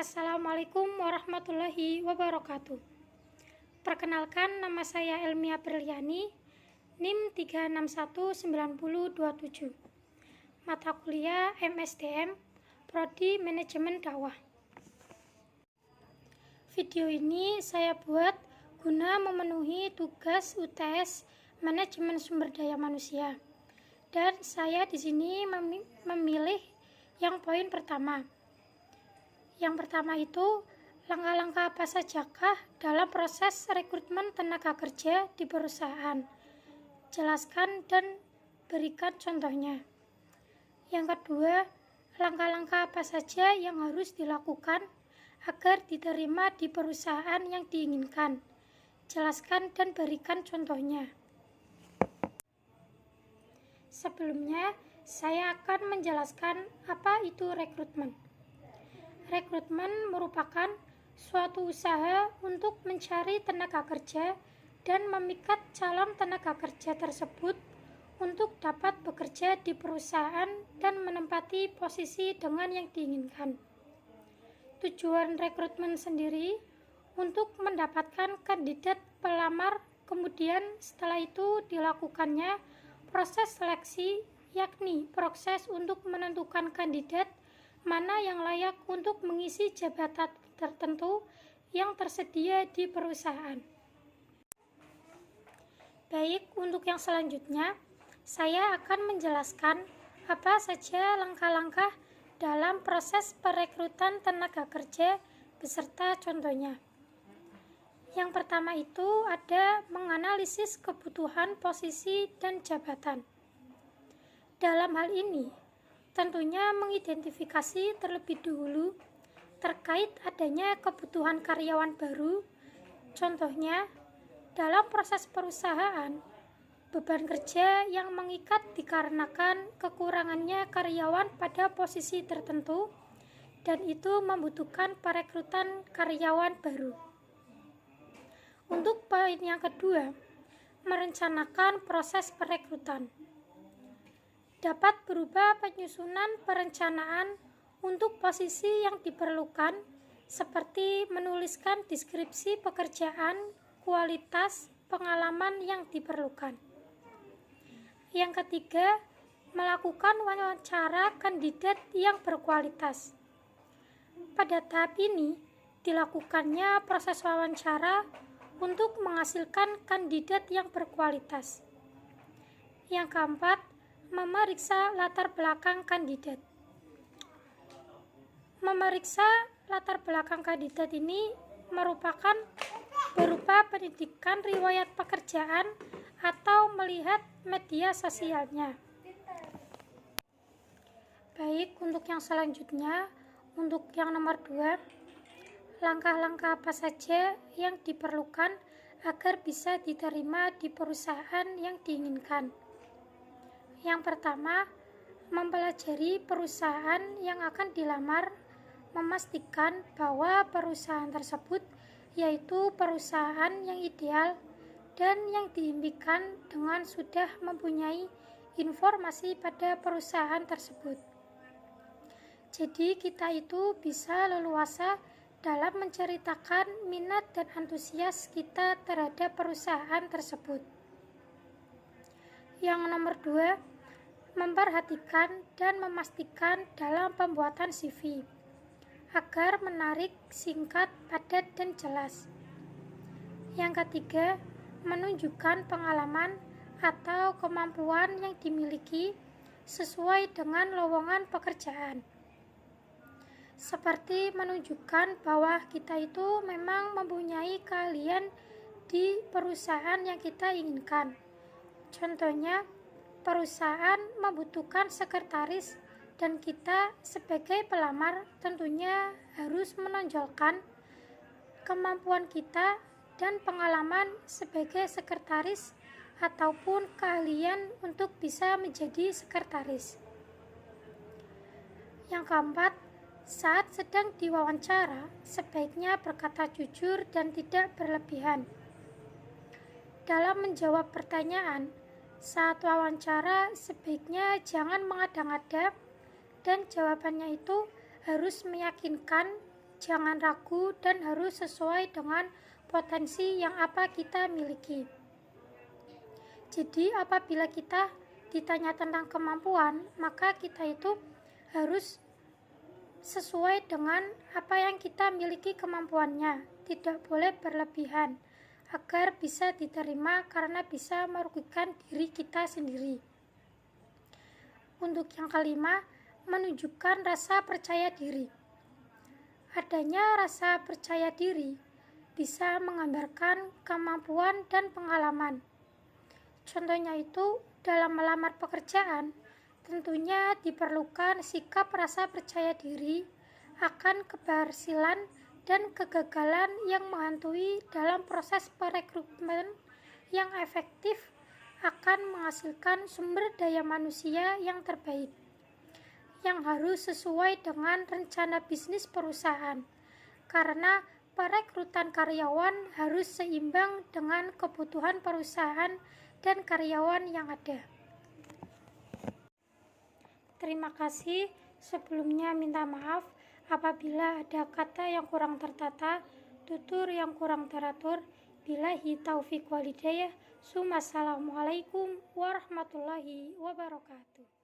Assalamualaikum warahmatullahi wabarakatuh. Perkenalkan, nama saya Elmia Berliani, NIM 3619027. Mata kuliah MSDM, Prodi Manajemen Dakwah. Video ini saya buat guna memenuhi tugas UTS Manajemen Sumber Daya Manusia. Dan saya di sini memilih yang poin pertama. Yang pertama itu, langkah-langkah apa sajakah dalam proses rekrutmen tenaga kerja di perusahaan? Jelaskan dan berikan contohnya. Yang kedua, langkah-langkah apa saja yang harus dilakukan agar diterima di perusahaan yang diinginkan? Jelaskan dan berikan contohnya. Sebelumnya, saya akan menjelaskan apa itu rekrutmen. Rekrutmen merupakan suatu usaha untuk mencari tenaga kerja dan memikat calon tenaga kerja tersebut untuk dapat bekerja di perusahaan dan menempati posisi dengan yang diinginkan. Tujuan rekrutmen sendiri untuk mendapatkan kandidat pelamar, kemudian setelah itu dilakukannya proses seleksi, yakni proses untuk menentukan kandidat mana yang layak untuk mengisi jabatan tertentu yang tersedia di perusahaan. Baik, untuk yang selanjutnya, saya akan menjelaskan apa saja langkah-langkah dalam proses perekrutan tenaga kerja beserta contohnya. Yang pertama itu ada menganalisis kebutuhan posisi dan jabatan. Dalam hal ini, tentunya mengidentifikasi terlebih dahulu terkait adanya kebutuhan karyawan baru. Contohnya, dalam proses perusahaan, beban kerja yang mengikat dikarenakan kekurangannya karyawan pada posisi tertentu, dan itu membutuhkan perekrutan karyawan baru. Untuk poin yang kedua, merencanakan proses perekrutan. Dapat berupa penyusunan perencanaan untuk posisi yang diperlukan, seperti menuliskan deskripsi pekerjaan, kualitas, pengalaman yang diperlukan. Yang ketiga, melakukan wawancara kandidat yang berkualitas. Pada tahap ini, dilakukannya proses wawancara untuk menghasilkan kandidat yang berkualitas. Yang keempat, memeriksa latar belakang kandidat. Memeriksa latar belakang kandidat ini merupakan berupa pendidikan riwayat pekerjaan atau melihat media sosialnya. Baik, untuk yang selanjutnya, untuk yang nomor 2, langkah-langkah apa saja yang diperlukan agar bisa diterima di perusahaan yang diinginkan. Yang pertama, mempelajari perusahaan yang akan dilamar, memastikan bahwa perusahaan tersebut yaitu perusahaan yang ideal dan yang diimpikan dengan sudah mempunyai informasi pada perusahaan tersebut. Jadi kita itu bisa leluasa dalam menceritakan minat dan antusias kita terhadap perusahaan tersebut. Yang nomor 2, memperhatikan dan memastikan dalam pembuatan CV agar menarik, singkat, padat, dan jelas. Yang ketiga, menunjukkan pengalaman atau kemampuan yang dimiliki sesuai dengan lowongan pekerjaan. Seperti menunjukkan bahwa kita itu memang mempunyai keahlian di perusahaan yang kita inginkan. Contohnya, perusahaan membutuhkan sekretaris dan kita sebagai pelamar tentunya harus menonjolkan kemampuan kita dan pengalaman sebagai sekretaris ataupun keahlian untuk bisa menjadi sekretaris. Yang keempat, saat sedang diwawancara, sebaiknya berkata jujur dan tidak berlebihan. Dalam menjawab pertanyaan, saat wawancara sebaiknya jangan mengada-ngada dan jawabannya itu harus meyakinkan jangan ragu dan harus sesuai dengan potensi yang apa kita miliki. Jadi apabila kita ditanya tentang kemampuan, maka kita itu harus sesuai dengan apa yang kita miliki kemampuannya, tidak boleh berlebihan agar bisa diterima karena bisa merugikan diri kita sendiri. Untuk yang kelima, menunjukkan rasa percaya diri. Adanya rasa percaya diri bisa menggambarkan kemampuan dan pengalaman. Contohnya itu dalam melamar pekerjaan, tentunya diperlukan sikap rasa percaya diri akan keberhasilan dan kegagalan yang menghantui dalam proses perekrutmen yang efektif akan menghasilkan sumber daya manusia yang terbaik, yang harus sesuai dengan rencana bisnis perusahaan, karena perekrutan karyawan harus seimbang dengan kebutuhan perusahaan dan karyawan yang ada. Terima kasih. Sebelumnya minta maaf apabila ada kata yang kurang tertata, tutur yang kurang teratur. Billahi taufiq wal hidayah. Assalamualaikum warahmatullahi wabarakatuh.